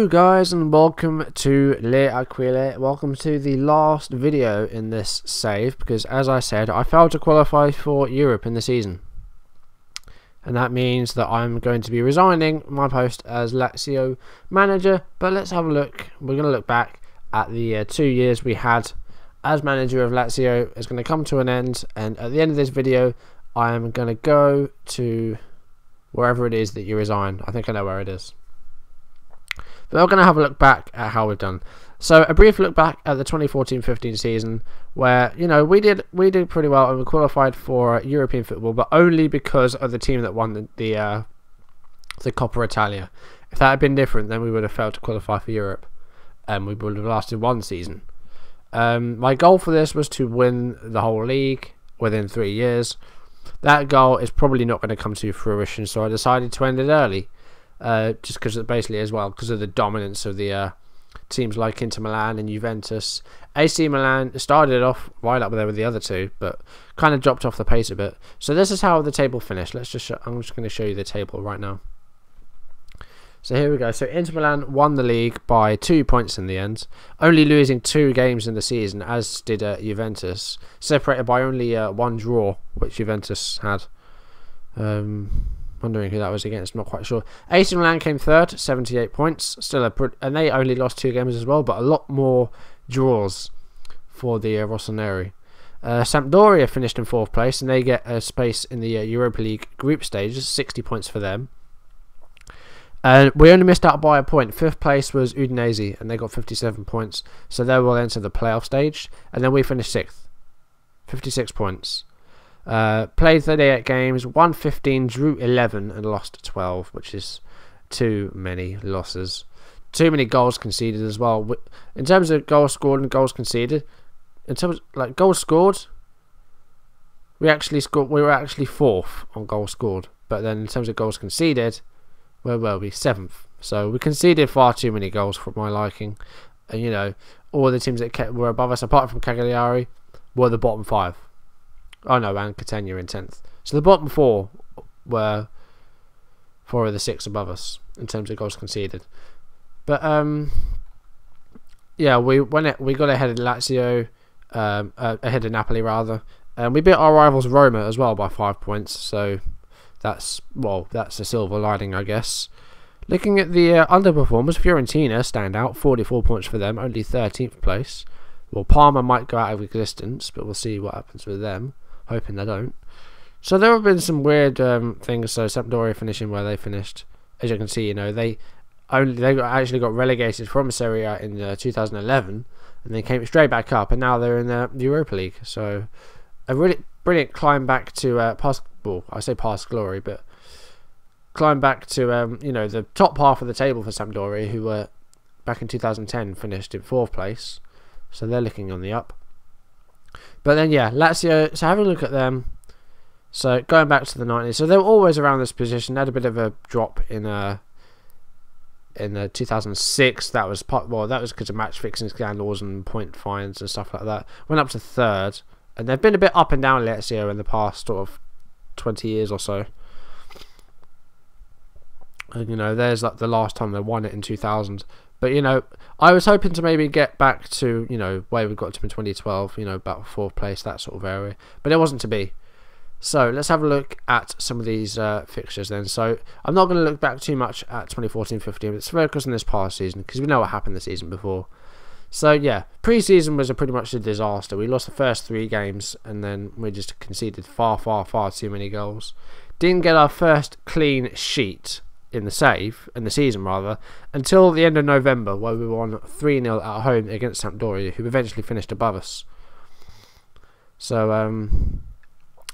Hello guys and welcome to Aquile. Welcome to the last video in this save, because as I said, I failed to qualify for Europe in the season. And that means that I'm going to be resigning my post as Lazio manager. But let's have a look. We're going to look back at the 2 years we had as manager of Lazio. It's going to come to an end, and at the end of this video I am going to go to wherever it is that you resign. I think I know where it is. But we're going to have a look back at how we've done. So a brief look back at the 2014-15 season, where we did pretty well and we qualified for European football, but only because of the team that won the Coppa Italia. If that had been different, then we would have failed to qualify for Europe, and we would have lasted one season. My goal for this was to win the whole league within 3 years. That goal is probably not going to come to fruition, so I decided to end it early. Just because basically as well because of the dominance of the teams like Inter Milan and Juventus. AC Milan started off right up there with the other two, but kind of dropped off the pace a bit. So this is how the table finished. I'm just going to show you the table right now. So here we go. So Inter Milan won the league by 2 points in the end, only losing 2 games in the season, as did Juventus, separated by only one draw, which Juventus had. Wondering who that was against, I'm not quite sure. AC Milan came third, 78 points, and they only lost 2 games as well, but a lot more draws for the Rossoneri. Sampdoria finished in 4th place, and they get a space in the Europa League group stages, 60 points for them. We only missed out by a point. 5th place was Udinese, and they got 57 points, so they will enter the playoff stage, and then we finished 6th, 56 points. Played 38 games, won 15, drew 11 and lost 12, which is too many losses. Too many goals conceded as well. In terms of goals scored and goals conceded, in terms of, like, goals scored, we were actually 4th on goals scored, but then in terms of goals conceded, where were we? 7th. So we conceded far too many goals for my liking. And all the teams that were above us, apart from Cagliari, were the bottom 5. Oh no, and Catania in 10th. So the bottom 4 were 4 of the 6 above us in terms of goals conceded. But yeah, we got ahead of Lazio, ahead of Napoli rather, and we beat our rivals Roma as well by 5 points. So that's a silver lining, I guess. Looking at the underperformers, Fiorentina stand out, 44 points for them, only 13th place. Well, Parma might go out of existence, but we'll see what happens with them. Hoping they don't. So there have been some weird things. So Sampdoria finishing where they finished, as you can see, they actually got relegated from Serie A in 2011, and they came straight back up, and now they're in the Europa League. So a really brilliant climb back to I say past glory, but climb back to the top half of the table for Sampdoria, who were back in 2010 finished in 4th place. So they're looking on the up. But then, yeah, Lazio, so having a look at them, so going back to the 90s, so they were always around this position. They had a bit of a drop in 2006. That was because of match fixing scandals and point fines and stuff like that. Went up to 3rd, and they've been a bit up and down Lazio in the past sort of 20 years or so. And, there's like the last time they won it in 2000. But, I was hoping to maybe get back to, where we got to in 2012, about 4th place, that sort of area. But it wasn't to be. So, let's have a look at some of these fixtures then. So, I'm not going to look back too much at 2014-15. Let's focus on this past season, because we know what happened the season before. So, yeah, pre-season was pretty much a disaster. We lost the first 3 games, and then we just conceded far, far, far too many goals. Didn't get our first clean sheet in the season rather, until the end of November, where we won 3-0 at home against Sampdoria, who eventually finished above us. So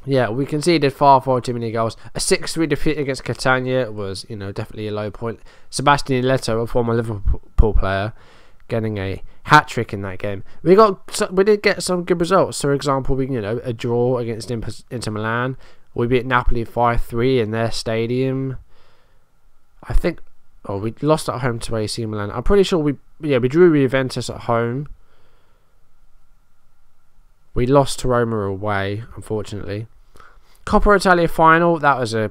yeah, we conceded far too many goals. A 6-3 defeat against Catania was definitely a low point. Sebastian Leto, a former Liverpool player, getting a hat-trick in that game. We did get some good results. So, for example, a draw against Inter Milan. We beat Napoli 5-3 in their stadium. I think, we lost at home to AC Milan. I'm pretty sure we drew Juventus at home. We lost to Roma away, unfortunately. Coppa Italia final, that was a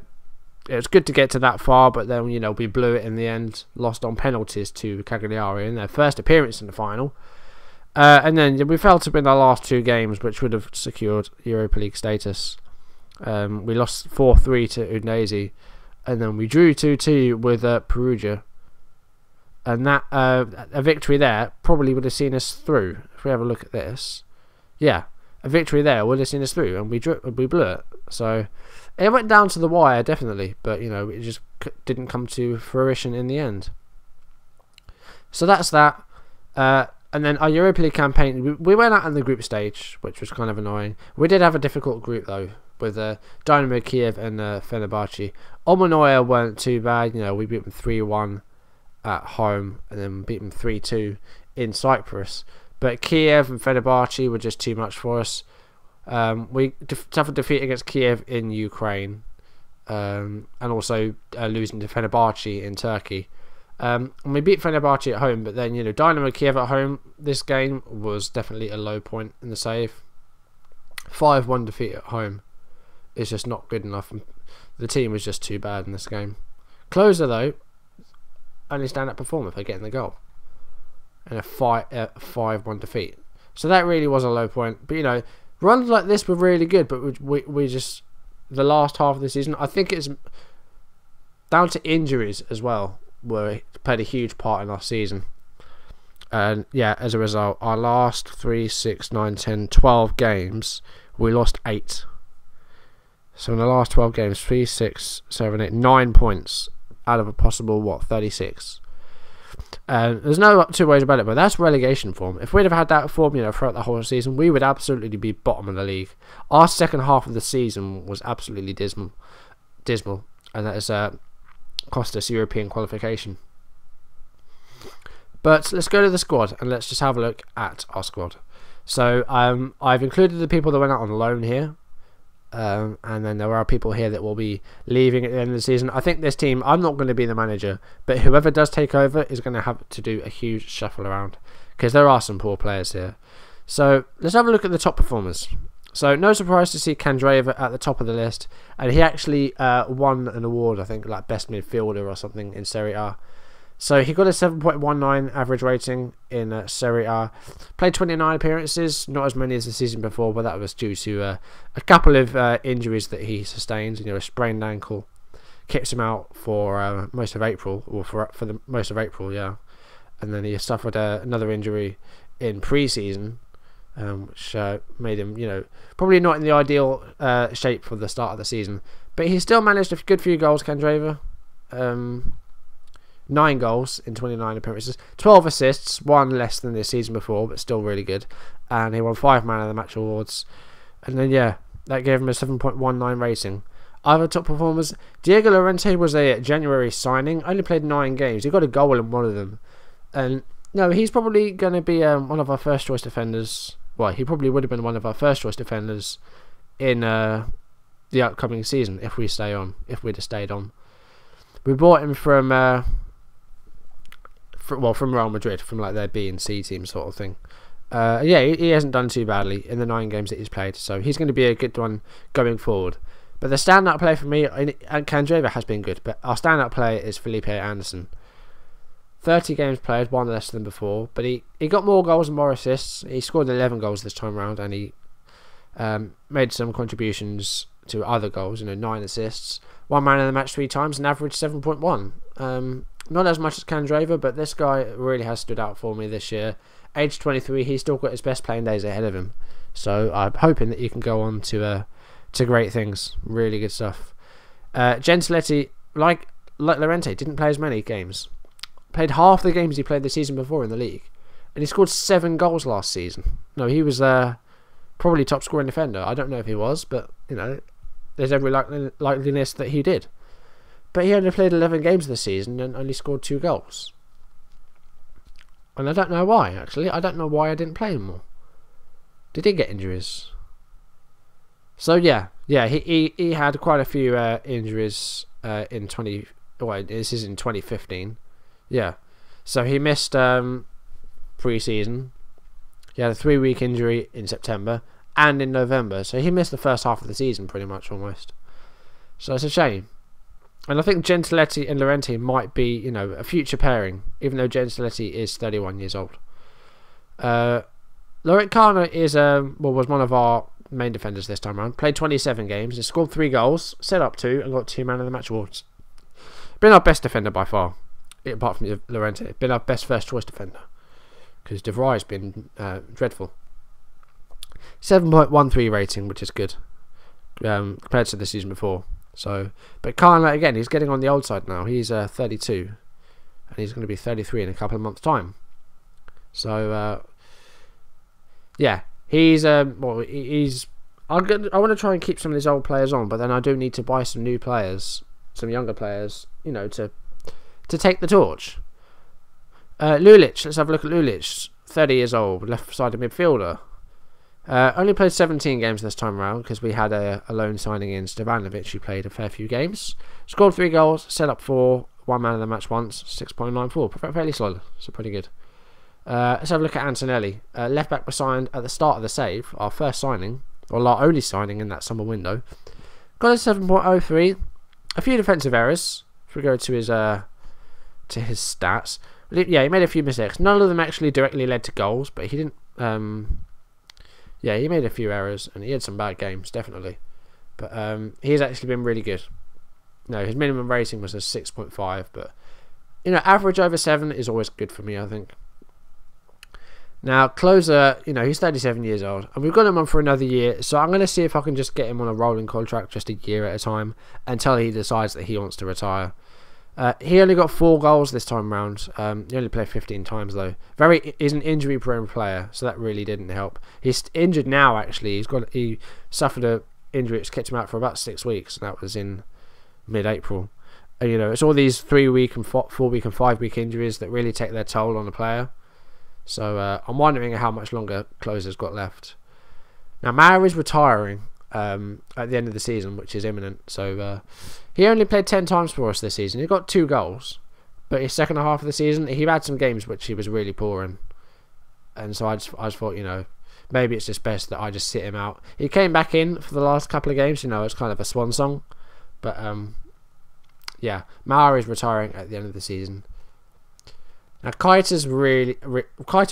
it was good to get to that far, but then we blew it in the end, lost on penalties to Cagliari in their first appearance in the final, and then we failed to win our last 2 games, which would have secured Europa League status. We lost 4-3 to Udinese, and then we drew 2-2 with Perugia, and that a victory there probably would have seen us through. If we have a look at this, yeah, a victory there would have seen us through, and we blew it. So it went down to the wire, definitely, but it just didn't come to fruition in the end. So that's that. And then our Europa League campaign, we went out in the group stage, which was kind of annoying. We did have a difficult group though, with Dynamo Kiev and Fenerbahce. Omonoia weren't too bad. We beat them 3-1 at home, and then beat them 3-2 in Cyprus. But Kiev and Fenerbahce were just too much for us. We suffered defeat against Kiev in Ukraine, and also losing to Fenerbahce in Turkey. And we beat Fenerbahce at home, but then Dynamo Kiev at home, this game was definitely a low point in the save. 5-1 defeat at home is just not good enough. The team was just too bad in this game. Closer though, only stand-up performer for getting the goal, and a 5-1 defeat. So that really was a low point. But runs like this were really good, but we just, the last half of the season, I think it's down to injuries as well, played a huge part in our season. And yeah, as a result, our last 3, 6, 9, 10, 12 games, we lost 8. So in the last 12 games, 3, 6, 7, 8, 9 points out of a possible 36. There's no 2 ways about it, but that's relegation form. If we'd have had that form throughout the whole season, we would absolutely be bottom of the league. Our second half of the season was absolutely dismal, and that has cost us European qualification. But let's go to the squad, and let's just have a look at our squad. So I've included the people that went out on loan here. And then there are people here that will be leaving at the end of the season. I think this team, I'm not going to be the manager, but whoever does take over is going to have to do a huge shuffle around, because there are some poor players here. So let's have a look at the top performers. So no surprise to see Candreva at the top of the list, and he actually won an award, I think, like best midfielder or something in Serie A. So he got a 7.19 average rating in Serie A. Played 29 appearances, not as many as the season before, but that was due to a couple of injuries that he sustained. A sprained ankle kept him out for most of April, or for the most of April, yeah. And then he suffered another injury in pre-season, which made him, probably not in the ideal shape for the start of the season. But he still managed a good few goals, Candreva. 9 goals in 29 appearances, 12 assists, 1 less than the season before, but still really good. And he won 5 Man of the Match awards. And then, yeah, that gave him a 7.19 rating. Other top performers, Diego Llorente was a January signing, only played 9 games. He got a goal in one of them. And, no, he's probably going to be one of our first choice defenders. Well, he probably would have been one of our first choice defenders in the upcoming season if we'd have stayed on. We bought him from Real Madrid, from like their B and C team sort of thing. Yeah, he hasn't done too badly in the 9 games that he's played, so he's going to be a good one going forward. But the standout player for me, and Candreva has been good, but our standout player is Felipe Anderson. 30 games played, 1 less than before, but he got more goals and more assists. He scored 11 goals this time around, and he made some contributions to other goals, 9 assists, 1 Man of the Match 3 times, and average 7.1. Not as much as Candreva, but this guy really has stood out for me this year. Age 23, he's still got his best playing days ahead of him. So I'm hoping that he can go on to great things. Really good stuff. Gentiletti, like Llorente, didn't play as many games. Played half the games he played the season before in the league. And he scored 7 goals last season. No, he was probably top scoring defender. I don't know if he was, but, there's every likeliness that he did. But he only played 11 games this season and only scored 2 goals. And I don't know why, actually. I don't know why I didn't play him more. Did he get injuries? So, yeah, he had quite a few injuries in 2015. Yeah. So he missed pre-season. He had a 3-week injury in September and in November. So he missed the first half of the season pretty much almost. So it's a shame. And I think Gentiletti and Llorente might be, you know, a future pairing, even though Gentiletti is 31 years old. Loricana is was one of our main defenders this time around. Played 27 games, and scored 3 goals, set up 2, and got 2 man of the match awards. Been our best defender by far, apart from Llorente. Been our best first choice defender, because De Vrij has been dreadful. 7.13 rating, which is good compared to the season before. So, but Kana again, he's getting on the old side now. He's 32, and he's going to be 33 in a couple of months' time. So, yeah, he's I want to try and keep some of these old players on, but then I do need to buy some new players, some younger players, you know, to take the torch. Lulic, let's have a look at Lulic. 30 years old, left-sided midfielder. Only played 17 games this time around because we had a loan signing in Stevanovic who played a fair few games. Scored 3 goals, set up 4, 1 man of the match once, 6.94. Fairly solid, so pretty good. Let's have a look at Antonelli. Left back was signed at the start of the save, our first signing, or our only signing in that summer window. Got a 7.03. A few defensive errors. If we go to his stats, yeah, he made a few mistakes. None of them actually directly led to goals, but he didn't. Yeah, he made a few errors and he had some bad games, definitely. But he's actually been really good. No, his minimum rating was a 6.5, but you know, average over 7 is always good for me, I think. Now, closer, you know, he's 37 years old, and we've got him on for another year, so I'm going to see if I can just get him on a rolling contract just a year at a time until he decides that he wants to retire. He only got 4 goals this time round. He only played 15 times though. He's an injury-prone player, so that really didn't help. He's injured now. Actually, he suffered a injury which kept him out for about 6 weeks, and that was in mid-April. You know, it's all these 3-week and 4-week and 5-week injuries that really take their toll on a player. So I'm wondering how much longer Closer's got left. Now Maurer is retiring at the end of the season, which is imminent. So he only played 10 times for us this season. He got 2 goals, but his second half of the season he had some games which he was really poor in, and so I just thought, you know, maybe it's just best that I just sit him out. He came back in for the last couple of games, you know, it's kind of a swan song, but yeah, Maurer is retiring at the end of the season. Now Keita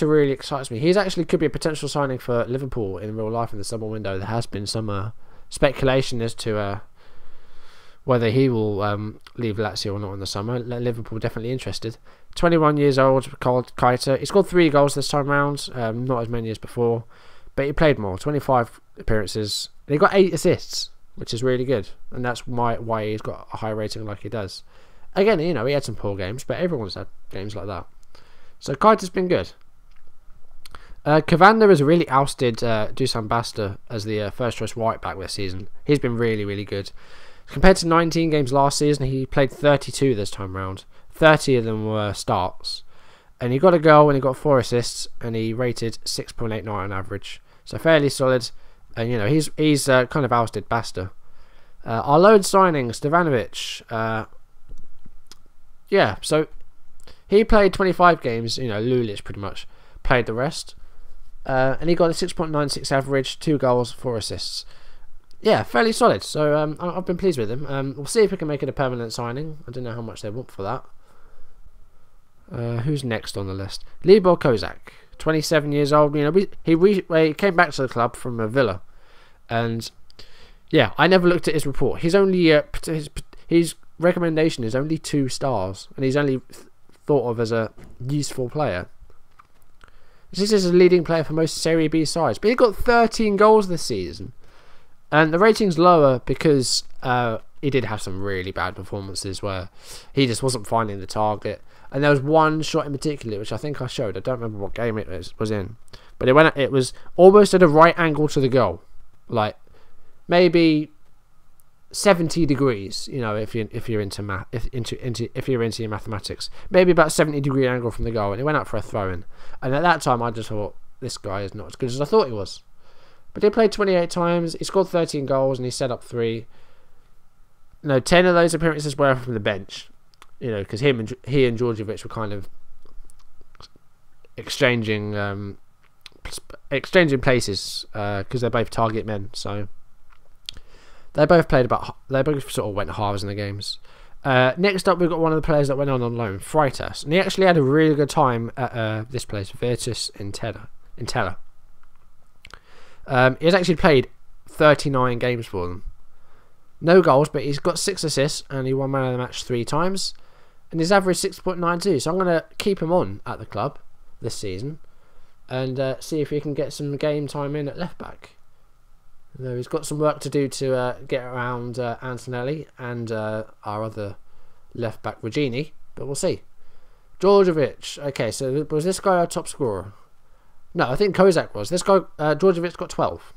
really excites me. He's actually could be a potential signing for Liverpool in real life in the summer window. There has been some speculation as to whether he will leave Lazio or not in the summer. Liverpool definitely interested. 21 years old, called Keita. He scored 3 goals this time round, not as many as before, but he played more. 25 appearances. And he got 8 assists, which is really good, and that's why he's got a high rating like he does. Again, you know, he had some poor games, but everyone's had games like that. So Keita's been good. Cavanda has really ousted Dusan Basta as the first choice right back this season. He's been really, really good. Compared to 19 games last season, he played 32 this time round. 30 of them were starts. And he got a goal and he got 4 assists, and he rated 6.89 on average. So fairly solid. And you know, he's kind of ousted Basta. Our loan signing, Stevanovic. Yeah, so he played 25 games, you know, Lulic pretty much played the rest. And he got a 6.96 average, 2 goals, 4 assists. Yeah, fairly solid. So I've been pleased with him. We'll see if we can make it a permanent signing. I don't know how much they want for that. Who's next on the list? Libor Kozak, 27 years old. You know, he came back to the club from Villa, and yeah, I never looked at his report. He's only his recommendation is only 2 stars, and he's only thought of as a useful player. This is a leading player for most Serie B sides, but he got 13 goals this season, and the rating's lower because he did have some really bad performances where he just wasn't finding the target. And there was one shot in particular which I think I showed. I don't remember what game it was in, but it was almost at a right angle to the goal, like maybe 70 degrees, you know, if you're into if you're into your mathematics, maybe about 70-degree angle from the goal, and it went out for a throw-in. And at that time I just thought, this guy is not as good as I thought he was. But he played 28 times, he scored 13 goals, and he set up 3. No, 10 of those appearances were from the bench, you know, because he and Djordjevic were kind of exchanging places because they're both target men, so they both sort of went halves in the games. Next up, we've got one of the players that went on loan, Freitas, and he actually had a really good time at this place, Virtus Entella. He's actually played 39 games for them. No goals, but he's got 6 assists, and he won man of the match 3 times. And his average 6.92, so I'm going to keep him on at the club this season and see if he can get some game time in at left back. Though he's got some work to do to get around Antonelli and our other left back, Regini, but we'll see. Djordjevic, okay, so was this guy our top scorer? No, I think Kozak was. This guy, Djordjevic, got 12.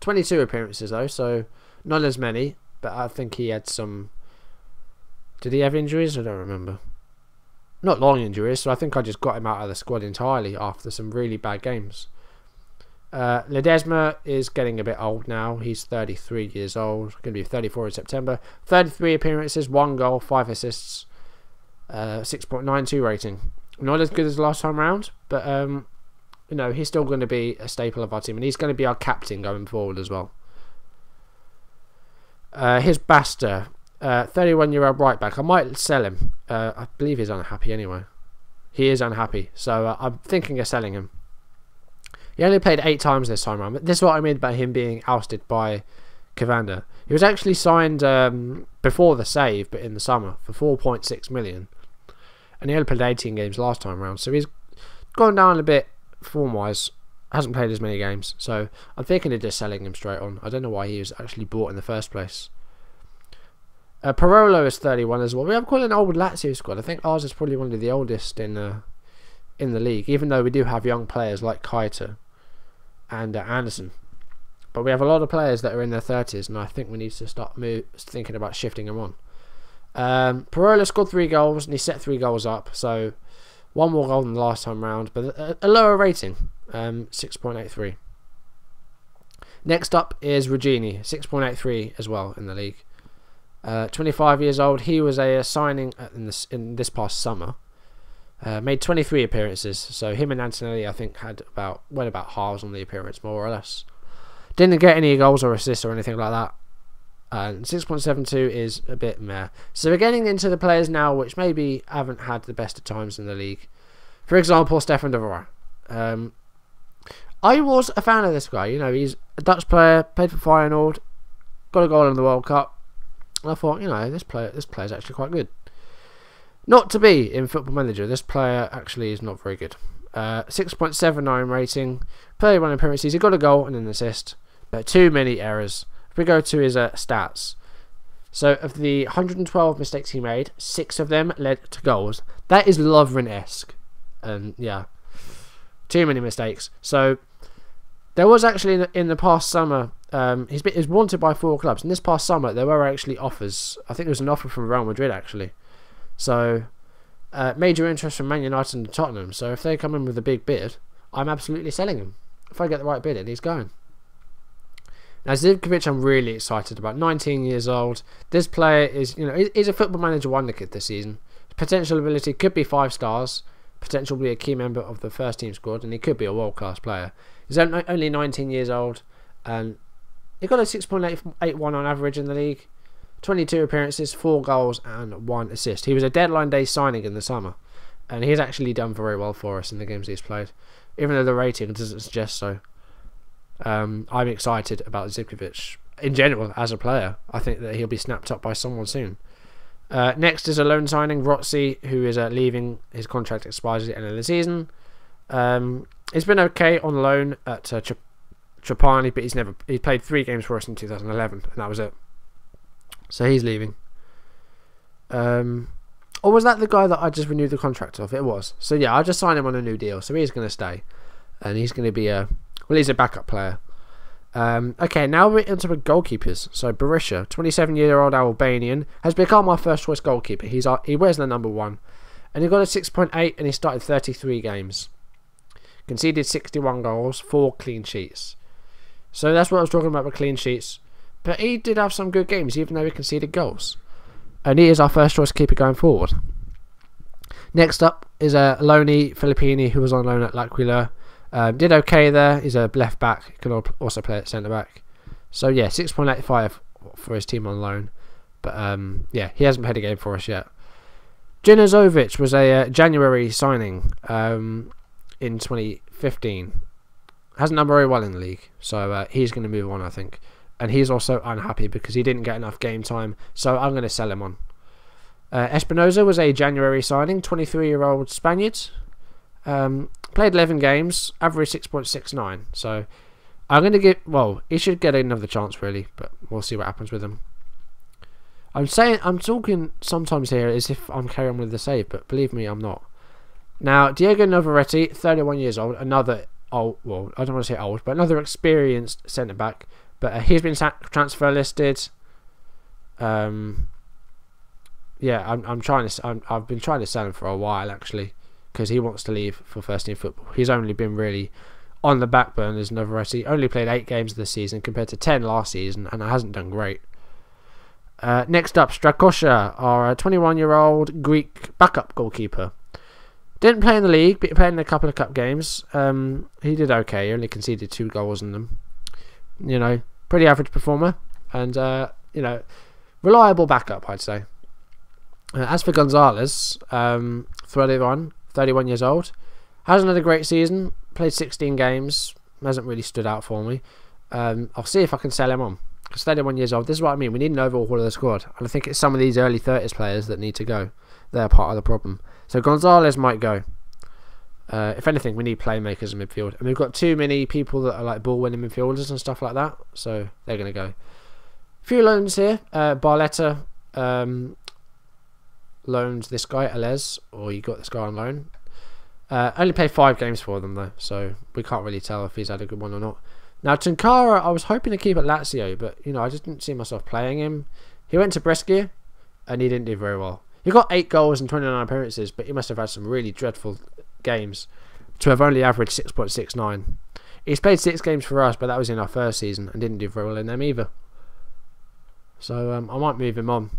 22 appearances though, so not as many. But I think he had some... Did he have injuries? I don't remember. Not long injuries, so I think I just got him out of the squad entirely after some really bad games. Ledesma is getting a bit old now. He's 33 years old. Going to be 34 in September. 33 appearances, 1 goal, 5 assists. 6.92 rating. Not as good as last time round, but you know, he's still going to be a staple of our team, and he's going to be our captain going forward as well. Here's Basta, 31-year-old right back. I might sell him. I believe he's unhappy anyway. He is unhappy, so I'm thinking of selling him. He only played 8 times this time around. But this is what I mean about him being ousted by Cavander. He was actually signed before the save, but in the summer for 4.6 million, and he only played 18 games last time around. So he's gone down a bit form-wise. Hasn't played as many games, so I'm thinking of just selling him straight on. I don't know why he was actually bought in the first place. Parolo is 31 as well. We have quite an old Lazio squad. I think ours is probably one of the oldest in the league, even though we do have young players like Kaita and Anderson. But we have a lot of players that are in their 30s, and I think we need to start thinking about shifting them on. Parolo scored 3 goals, and he set 3 goals up, so 1 more goal than the last time round, but a lower rating, 6.83. Next up is Regini, 6.83 as well in the league. 25 years old. He was a signing in this past summer. Made 23 appearances, so him and Antonelli I think went about halves on the appearance, more or less. Didn't get any goals or assists or anything like that. And 6.72 is a bit meh. So we're getting into the players now which maybe haven't had the best of times in the league. For example, Stefan de Vrij. I was a fan of this guy. You know, he's a Dutch player, played for Feyenoord, got a goal in the World Cup. And I thought, you know, this player's actually quite good. Not to be in Football Manager, this player actually is not very good. 6.79 rating, 31 appearances. He got a goal and an assist, but too many errors. If we go to his stats, so of the 112 mistakes he made, 6 of them led to goals. That is Lovren-esque, and yeah, too many mistakes. So there was actually in the past summer, he's wanted by 4 clubs. In this past summer, there were actually offers. I think there was an offer from Real Madrid actually. So major interest from Man United and Tottenham. So if they come in with a big bid, I'm absolutely selling him. If I get the right bid in, he's going. Now Zivkovic, I'm really excited about. 19 years old. This player is, you know, he's a Football Manager wonder kid this season. Potential ability could be 5 stars. Potential to be a key member of the first team squad, and he could be a world class player. He's only 19 years old, and he got a 6.81 on average in the league. 22 appearances, 4 goals and 1 assist. He was a deadline day signing in the summer, and he's actually done very well for us in the games he's played, even though the rating doesn't suggest so. I'm excited about Zivkovic in general as a player. I think that he'll be snapped up by someone soon. Next is a loan signing, Rossi, who is leaving. His contract expires at the end of the season. He's been okay on loan at Trapani, but he played 3 games for us in 2011, and that was it. So he's leaving. Or was that the guy that I just renewed the contract of? It was. So yeah, I just signed him on a new deal, so he's going to stay, and he's going to be he's a backup player. Okay, now we're into the goalkeepers. So Berisha, 27-year-old Albanian, has become our first choice goalkeeper. He wears the number 1, and he got a 6.8, and he started 33 games. Conceded 61 goals, 4 clean sheets. So that's what I was talking about with clean sheets. But he did have some good games, even though he conceded goals. And he is our first choice keeper going forward. Next up is a loanee Filippini, who was on loan at Aquile. Did okay there. He's a left back. Can also play at centre back. So yeah, 6.85 for his team on loan. But yeah, he hasn't played a game for us yet. Jinozovic was a January signing in 2015. Hasn't done very well in the league, so he's going to move on, I think. And he's also unhappy because he didn't get enough game time, so I'm going to sell him on. Espinoza was a January signing, 23-year-old Spaniard. Played 11 games, average 6.69. So I'm going to give... Well, he should get another chance, really, but we'll see what happens with him. I'm talking sometimes here as if I'm carrying on with the save, but believe me, I'm not. Now, Diego Novaretti, 31 years old, another old... Well, I don't want to say old, but another experienced centre-back. But he's been transfer listed. Yeah, I've been trying to sell him for a while, actually, because he wants to leave for first team football. He's only been really on the back burner as Novaretti. Only played 8 games this season compared to 10 last season, and hasn't done great. Next up, Strakosha, our 21-year-old Greek backup goalkeeper. Didn't play in the league, but he played in a couple of cup games. He did okay. He only conceded 2 goals in them. You know, pretty average performer, and you know, reliable backup, I'd say. As for Gonzalez, 31 years old, hasn't had a great season. Played 16 games, hasn't really stood out for me. I'll see if I can sell him on. Because 31 years old, this is what I mean. We need an overhaul of the squad, and I think it's some of these early 30s players that need to go. They're part of the problem. So Gonzalez might go. If anything, we need playmakers in midfield, and we've got too many people that are like ball-winning midfielders and stuff like that, so they're going to go. A few loans here. Barletta loaned this guy, Alez, or you got this guy on loan. Only played 5 games for them though, so we can't really tell if he's had a good one or not. Now Tunkara, I was hoping to keep at Lazio, but you know, I just didn't see myself playing him. He went to Brescia, and he didn't do very well. He got 8 goals and 29 appearances, but he must have had some really dreadful games to have only averaged 6.69. He's played 6 games for us, but that was in our first season and didn't do very well in them either. So I might move him on.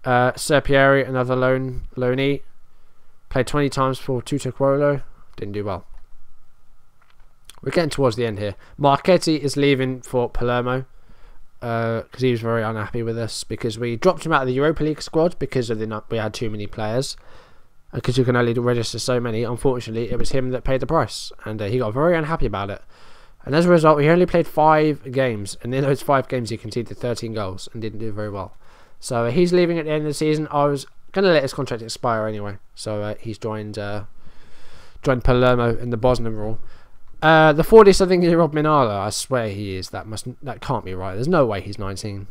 Serpieri, another loanee, played 20 times for Tutaquolo, didn't do well. We're getting towards the end here. Marchetti is leaving for Palermo because he was very unhappy with us because we dropped him out of the Europa League squad because we had too many players. Because you can only register so many, unfortunately, it was him that paid the price, and he got very unhappy about it. And as a result, he only played 5 games, and in those 5 games, he conceded 13 goals and didn't do very well. So he's leaving at the end of the season. I was going to let his contract expire anyway, so he's joined Palermo in the Bosnian rule. The 40-something-year-old Minala, I swear he is. That can't be right. There's no way he's 19.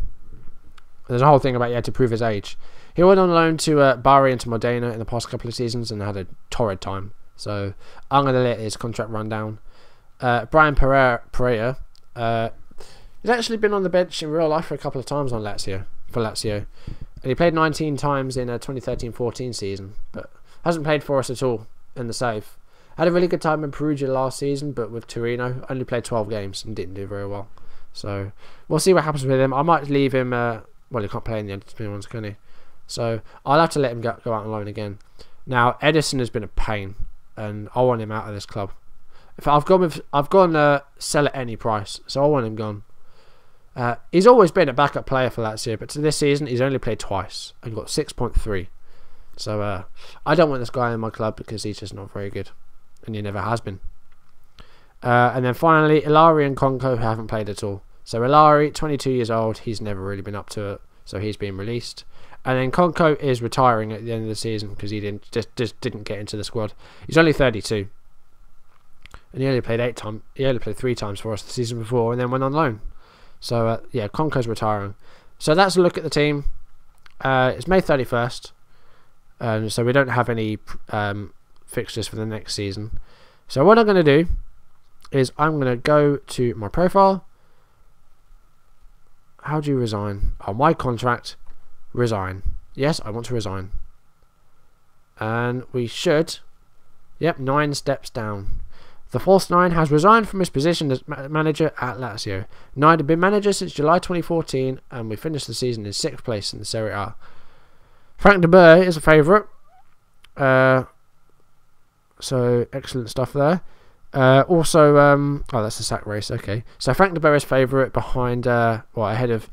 There's a whole thing about he had to prove his age. He went on loan to Bari and to Modena in the past couple of seasons and had a torrid time. So I'm going to let his contract run down. Brian Pereira he's actually been on the bench in real life for a couple of times for Lazio. And he played 19 times in a 2013-14 season, but hasn't played for us at all in the save. Had a really good time in Perugia last season, but with Torino, only played 12 games and didn't do very well. So we'll see what happens with him. I might leave him... well, he can't play in the under-21s, can he? So I'll have to let him go out on loan again. Now Edison has been a pain, and I want him out of this club. If I've gone sell at any price, so I want him gone. He's always been a backup player for Lazio, but to this season he's only played twice and got 6.3. So I don't want this guy in my club because he's just not very good, and he never has been. And then finally, Ilari and Konko haven't played at all. So Ilari, 22 years old, he's never really been up to it, so he's been released. And then Konko is retiring at the end of the season because he just didn't get into the squad. He's only 32, and he only played 3 times for us the season before, and then went on loan. So yeah, Konko's retiring. So that's a look at the team. It's May 31st, so we don't have any fixtures for the next season. So what I'm going to do is I'm going to go to my profile. How do you resign? Oh, my contract. Resign. Yes, I want to resign. And we should... Yep, 9 steps down. The false 9 has resigned from his position as manager at Lazio. 9 had been manager since July 2014, and we finished the season in 6th place in the Serie A. Frank de Boer is a favourite. So, excellent stuff there. Also, oh, that's the sack race, okay. So, Frank de Boer is favourite behind, ahead of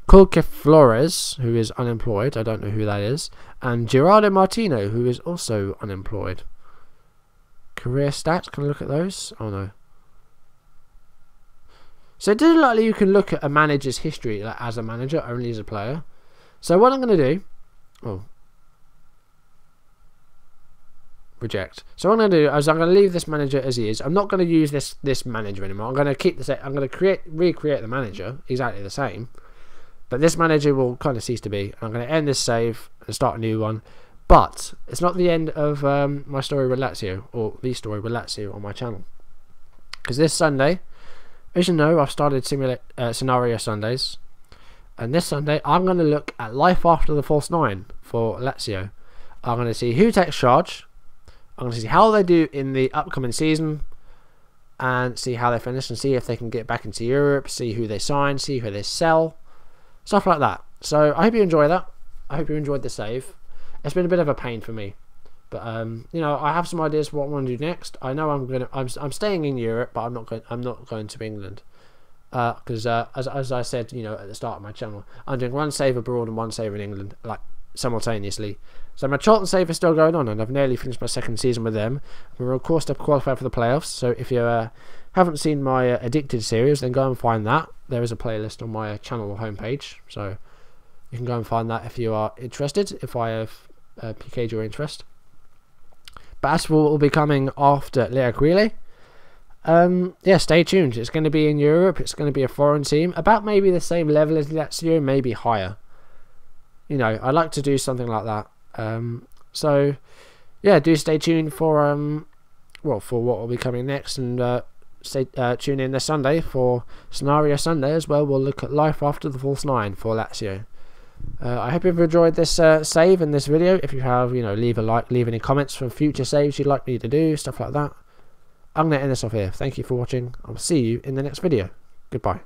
Colque Flores, who is unemployed. I don't know who that is. And Gerardo Martino, who is also unemployed. Career stats, can I look at those? Oh no. So it doesn't look like you can look at a manager's history like, as a manager, only as a player. So what I'm going to do... Oh. Reject. So what I'm going to do is I'm going to leave this manager as he is. I'm not going to use this manager anymore. I'm going to keep the I'm going to recreate the manager exactly the same. But this manager will kind of cease to be. I'm going to end this save and start a new one. But it's not the end of my story with Lazio, or the story with Lazio on my channel. Because this Sunday, as you know, I've started Scenario Sundays. And this Sunday, I'm going to look at life after the false 9 for Lazio. I'm going to see who takes charge. I'm going to see how they do in the upcoming season. And see how they finish and see if they can get back into Europe. See who they sign, see who they sell. Stuff like that. So I hope you enjoy that. I hope you enjoyed the save. It's been a bit of a pain for me, but you know, I have some ideas for what I want to do next. I know I'm staying in Europe, but I'm not going to England because as I said, you know, at the start of my channel, I'm doing one save abroad and one save in England, like simultaneously. So my Charlton save is still going on, and I've nearly finished my second season with them. We're of course to qualify for the playoffs. So if you haven't seen my Addicted series, then go and find that. There is a playlist on my channel homepage, so you can go and find that if you are interested. If I have piqued your interest. But as for what will be coming after Aquile, yeah, stay tuned. It's going to be in Europe. It's going to be a foreign team, about maybe the same level as Lazio, maybe higher. You know, I like to do something like that. So yeah, do stay tuned for well, for what will be coming next, and tune in this Sunday for Scenario Sunday as well. We'll look at life after the false 9 for Lazio. I hope you've enjoyed this save in this video. If you have, you know, leave a like, leave any comments for future saves you'd like me to do, stuff like that. I'm going to end this off here. Thank you for watching. I'll see you in the next video. Goodbye.